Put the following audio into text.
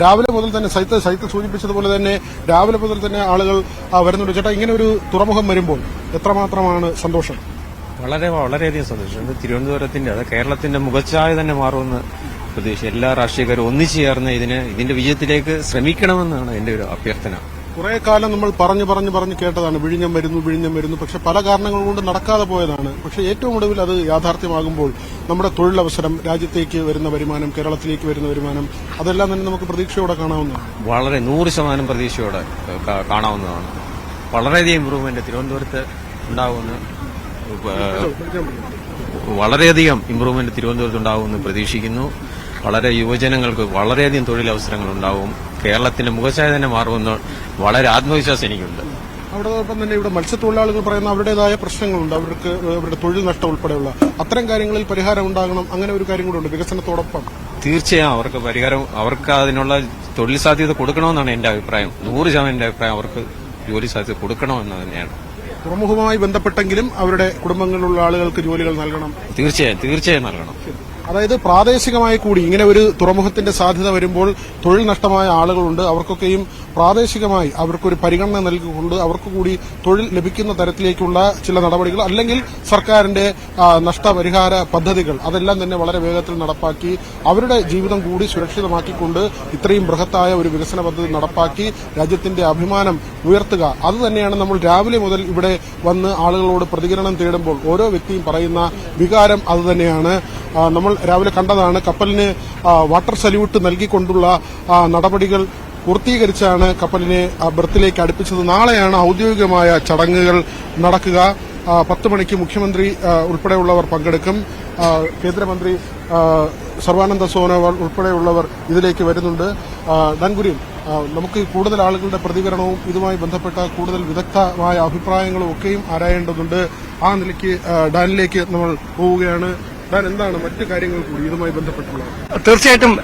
രാവിലെ മുതൽ തന്നെ സൈത്ത് സൂചിപ്പിച്ചതുപോലെ തന്നെ രാവിലെ മുതൽ തന്നെ ആളുകൾ വരുന്നുണ്ട്. ചേട്ടാ, ഇങ്ങനെ ഒരു തുറമുഖം വരുമ്പോൾ എത്രമാത്രമാണ് സന്തോഷം? വളരെയധികം സന്തോഷമുണ്ട്. തിരുവനന്തപുരത്തിന്റെ കേരളത്തിന്റെ മുഖച്ഛായ തന്നെ മാറുമെന്ന് പ്രതീക്ഷ. എല്ലാ രാഷ്ട്രീയക്കാരും ഒന്നിച്ചു ചേർന്ന് ഇതിന്റെ വിജയത്തിലേക്ക് ശ്രമിക്കണമെന്നാണ് എന്റെ ഒരു അഭ്യർത്ഥന. കുറെ കാലം നമ്മൾ പറഞ്ഞു കേട്ടതാണ് വിഴിഞ്ഞം വരുന്നു. പക്ഷെ പല കാരണങ്ങൾ കൊണ്ട് നടക്കാതെ പോയതാണ്. പക്ഷെ ഏറ്റവും ഒടുവിൽ അത് യാഥാർത്ഥ്യമാകുമ്പോൾ നമ്മുടെ തൊഴിലവസരം, രാജ്യത്തേക്ക് വരുന്ന വരുമാനം, കേരളത്തിലേക്ക് വരുന്ന വരുമാനം, അതെല്ലാം തന്നെ നമുക്ക് പ്രതീക്ഷയോടെ കാണാവുന്നതാണ്. 100% പ്രതീക്ഷയോടെ കാണാവുന്നതാണ്. വളരെയധികം ഇംപ്രൂവ്മെന്റ് തിരുവനന്തപുരത്ത് ഉണ്ടാകുമെന്ന് വളരെയധികം ഇംപ്രൂവ്മെന്റ് തിരുവനന്തപുരത്ത് ഉണ്ടാകുമെന്ന് പ്രതീക്ഷിക്കുന്നു. വളരെ യുവജനങ്ങൾക്ക് വളരെയധികം തൊഴിലവസരങ്ങൾ ഉണ്ടാവും. കേരളത്തിന്റെ മുഖച്ഛായ തന്നെ മാറുമെന്ന് വളരെ ആത്മവിശ്വാസം എനിക്കുണ്ട്. അതോടൊപ്പം തന്നെ ഇവിടെ മത്സ്യത്തൊഴിലാളികൾ പറയുന്ന അവരുടേതായ പ്രശ്നങ്ങളുണ്ട്. അവരുടെ തൊഴിൽ നഷ്ടം ഉൾപ്പെടെയുള്ള അത്തരം കാര്യങ്ങളിൽ പരിഹാരം ഉണ്ടാകണം. അങ്ങനെ ഒരു കാര്യം കൂടെ ഉണ്ട് വികസനത്തോടൊപ്പം. തീർച്ചയായും അവർക്ക് പരിഹാരം, അവർക്ക് അതിനുള്ള തൊഴിൽ സാധ്യത കൊടുക്കണമെന്നാണ് എന്റെ അഭിപ്രായം. 100% എന്റെ അഭിപ്രായം അവർക്ക് ജോലി സാധ്യത കൊടുക്കണമെന്ന് തന്നെയാണ്. തുറമുഖവുമായി ബന്ധപ്പെട്ടെങ്കിലും അവരുടെ കുടുംബങ്ങളിലുള്ള ആളുകൾക്ക് ജോലികൾ നൽകണം. തീർച്ചയായും നൽകണം. അതായത് പ്രാദേശികമായി കൂടി ഇങ്ങനെ ഒരു തുറമുഖത്തിന്റെ സാധ്യത വരുമ്പോൾ തൊഴിൽ നഷ്ടമായ ആളുകളുണ്ട്. അവർക്കൊക്കെയും പ്രാദേശികമായി അവർക്കൊരു പരിഗണന നൽകിക്കൊണ്ട് അവർക്ക് കൂടി തൊഴിൽ ലഭിക്കുന്ന തരത്തിലേക്കുള്ള ചില നടപടികൾ, അല്ലെങ്കിൽ സർക്കാരിന്റെ നഷ്ടപരിഹാര പദ്ധതികൾ, അതെല്ലാം തന്നെ വളരെ വേഗത്തിൽ നടപ്പാക്കി അവരുടെ ജീവിതം കൂടി സുരക്ഷിതമാക്കിക്കൊണ്ട് ഇത്രയും ബൃഹത്തായ ഒരു വികസന പദ്ധതി നടപ്പാക്കി രാജ്യത്തിന്റെ അഭിമാനം ഉയർത്തുക. അതുതന്നെയാണ് നമ്മൾ രാവിലെ മുതൽ ഇവിടെ വന്ന് ആളുകളോട് പ്രതികരണം തേടുമ്പോൾ ഓരോ വ്യക്തിയും പറയുന്ന വികാരം അതുതന്നെയാണ്. നമ്മൾ രാവിലെ കണ്ടതാണ്. കപ്പലിന് വാട്ടർ സല്യൂട്ട് നൽകിക്കൊണ്ടുള്ള നടപടികൾ പൂർത്തീകരിച്ചാണ് കപ്പലിനെ ബർത്തിലേക്ക് അടുപ്പിച്ചത്. നാളെയാണ് ഔദ്യോഗികമായ ചടങ്ങുകൾ നടക്കുക. 10 മണിക്ക് മുഖ്യമന്ത്രി ഉൾപ്പെടെയുള്ളവർ പങ്കെടുക്കും. കേന്ദ്രമന്ത്രി സർബാനന്ദ സോനോവാൾ ഉൾപ്പെടെയുള്ളവർ ഇതിലേക്ക് വരുന്നുണ്ട്. ഡാൻകുര്യൻ, നമുക്ക് കൂടുതൽ ആളുകളുടെ പ്രതികരണവും ഇതുമായി ബന്ധപ്പെട്ട കൂടുതൽ വിദഗ്ധമായ അഭിപ്രായങ്ങളും ഒക്കെയും ആരായേണ്ടതുണ്ട്. ആ നിലയ്ക്ക് ഡാനിലേക്ക് നമ്മൾ പോവുകയാണ്. എന്താണ് മറ്റു കാര്യങ്ങൾ കൂടി ഇതുമായി ബന്ധപ്പെട്ടുള്ളത്? തീർച്ചയായിട്ടും